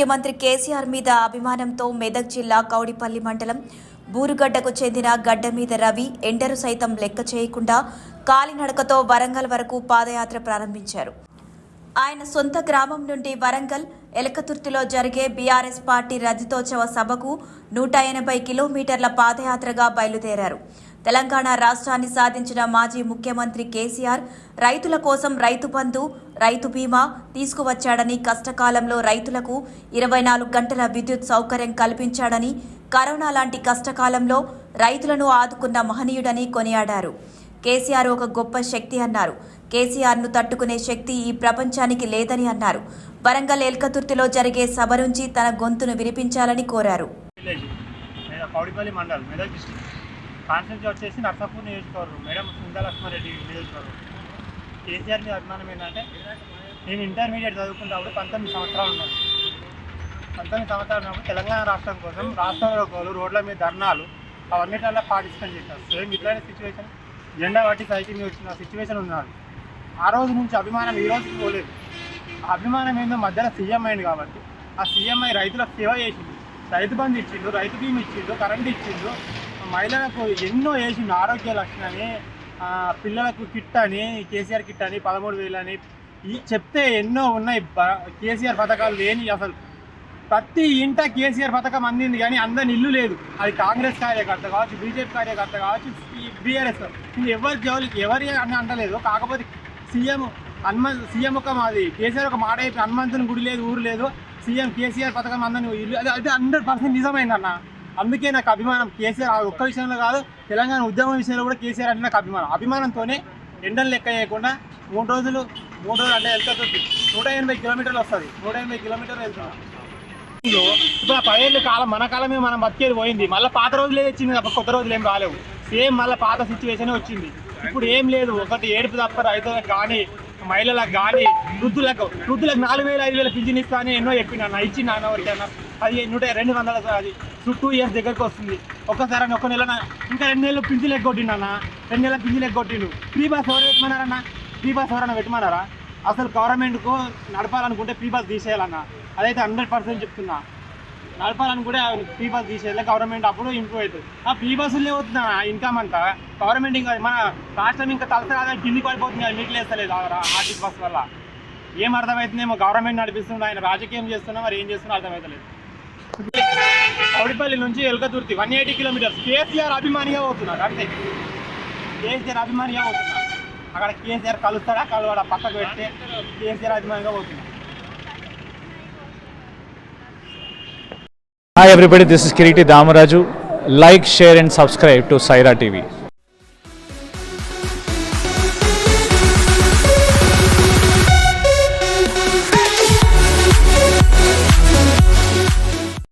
ముఖ్యమంత్రి కేసీఆర్ మీద అభిమానంతో మెదక్ జిల్లా కౌడిపల్లి మండలం బూరుగడ్డకు చెందిన గడ్డమీద రవి ఎండరు సైతం లెక్క చేయకుండా కాలినడకతో వరంగల్ వరకు పాదయాత్ర ప్రారంభించారు. ఆయన సొంత గ్రామం నుండి వరంగల్ ఎలకతుర్తిలో జరిగే బీఆర్ఎస్ పార్టీ రజతోత్సవ సభకు 180 కిలోమీటర్ల పాదయాత్రగా బయలుదేరారు. తెలంగాణ రాష్ట్రాన్ని సాధించిన మాజీ ముఖ్యమంత్రి కేసీఆర్ రైతుల కోసం రైతు బంధు, రైతు బీమా తీసుకువచ్చాడని, కష్టకాలంలో రైతులకు 24 గంటల విద్యుత్ సౌకర్యం కల్పించాడని, కరోనా లాంటి కష్టకాలంలో రైతులను ఆదుకున్న మహనీయుడని కొనియాడారు. కేసీఆర్ ఒక గొప్ప శక్తి అన్నారు. కేసీఆర్ను తట్టుకునే శక్తి ఈ ప్రపంచానికి లేదని అన్నారు. వరంగల్ ఎల్కతుర్తిలో జరిగే సభ నుంచి తన గొంతును వినిపించాలని కోరారు. కౌడిపల్లి మండల్ మెదక్ డిస్ట్రిక్ట్ కాన్స్టిట్యూన్సీ వచ్చేసి నర్సాపూర్ నియోజకవర్గం. మేడం సుందరలక్ష్మారెడ్డి నియోజకవర్గం. కేసీఆర్ మీద అభిమానం ఏంటంటే, నేను ఇంటర్మీడియట్ చదువుకున్నప్పుడు 19 సంవత్సరాలు ఉన్నాను. 19 సంవత్సరాలు ఉన్నప్పుడు తెలంగాణ రాష్ట్రం కోసం రాష్ట్రంలో రోడ్ల మీద ధర్నాలు అవన్నిటిలో పార్టిసిపేట్ చేశారు. సేమ్ ఇట్లాంటి సిచ్యువేషన్ జెండా పట్టి సైకిల్ వచ్చిన సిచ్యువేషన్ ఉన్నాడు. ఆ రోజు నుంచి అభిమానం ఈ రోజుకి పోలేదు. ఆ అభిమానం ఏందో మధ్యలో సీఎం అయింది కాబట్టి ఆ సీఎంఐ రైతులకు సేవ చేసిండు. రైతు బంధు ఇచ్చిండు, రైతు బీమా ఇచ్చిండు, కరెంట్ ఇచ్చిండు, మహిళలకు ఎన్నో వేసిండు. ఆరోగ్య లక్షణని, పిల్లలకు కిట్ అని, కేసీఆర్ కిట్ అని, 13,000 అని చెప్తే ఎన్నో ఉన్నాయి. కేసీఆర్ పథకాలు లేని అసలు ప్రతి ఇంట కేసీఆర్ పథకం అందింది, కానీ అందరి ఇల్లు లేదు. అది కాంగ్రెస్ కార్యకర్త కావచ్చు, బీజేపీ కార్యకర్త కావచ్చు, బీఆర్ఎస్ ఎవరి అని అంటలేదు. కాకపోతే సీఎం ఒక మాది కేసీఆర్ ఒక మాట అయిపోయి హనుమంతుని గుడి లేదు, ఊరు లేదు, సీఎం కేసీఆర్ పథకం అందరిని ఇల్లు, అది 100% నిజమైందన్న. అందుకే నాకు అభిమానం కేసీఆర్ ఒక్క విషయంలో కాదు, తెలంగాణ ఉద్యమం విషయంలో కూడా కేసీఆర్ అంటే నాకు అభిమానంతోనే ఎండలు లెక్క చేయకుండా 3 రోజులు అంటే వెళ్తుంది. 180 కిలోమీటర్లు వస్తుంది. 180 కిలోమీటర్లు వెళ్తున్నాం. ఇప్పుడు ఆ 10 ఏళ్ళ కాలం మన కాలమే మనం బతికేది పోయింది. మళ్ళీ పాత రోజులే వచ్చింది తప్ప కొత్త రోజులు ఏం రాలేవు. సేమ్ మళ్ళీ పాత సిచ్యువేషన్ వచ్చింది. ఇప్పుడు ఏం లేదు. ఒకటి ఏడుపు తప్ప రైతులకు కానీ, మహిళలకు కానీ, వృద్ధులకు 4,000 5,000 పింఛన్ ఇస్తా అని ఎన్నో చెప్పిన ఇచ్చింది అన్న ఎవరికైనా. అది 200 అది 2 ఇయర్స్ దగ్గరకు వస్తుంది. ఒక్కసారి అని 1 నెల ఇంకా 2 నెలలు పింఛన్ ఎగ్గొట్టిండు అన్న. 2 నెలల పింఛన్ ఎగ్గొట్టిండు. ఫ్రీ బస్ ఎవరు పెట్టమన్నారన్న? ఫ్రీ బస్ ఎవరన్నా పెట్టమన్నారా? అసలు గవర్నమెంట్కు నడపాలనుకుంటే ఫ్రీ బస్ తీసేయాలన్న. అదైతే 100% చెప్తున్నా. నడపాలనుకుంటే ఫ్రీ బస్ తీసేయాలి. గవర్నమెంట్ అప్పుడు ఇంప్రూవ్ అవుతుంది. ఆ ఫ్రీ బస్సులే అవుతున్నా ఇన్కమ్ అంతా. గవర్నమెంట్ ఇంకా మన రాష్ట్రం ఇంకా తలసరా కింది పడిపోతుంది. అది మీకు లేస్తలేదు ఆర్టీసీ బస్ వల్ల. ఏం అర్థమవుతుందేమో. గవర్నమెంట్ నడిపిస్తుంది, ఆయన రాజకీయం చేస్తున్నా, మరి ఏం చేస్తున్నా అర్థమవుతలేదు. కౌడిపల్లి నుంచి ఎల్కతుర్తి 180 కిలోమీటర్స్. కేసీఆర్ అభిమానిగా పోతున్నారు అంతే. కేసీఆర్ అభిమానిగా పోతున్నారు. అక్కడ కేసీఆర్ కలుస్తాడా కలవాడా పక్కకు పెడితే కేసీఆర్ అభిమానిగా పోతున్నారు. Hi everybody, this is Kiriti Damaraju. Like, share and subscribe to Saira TV.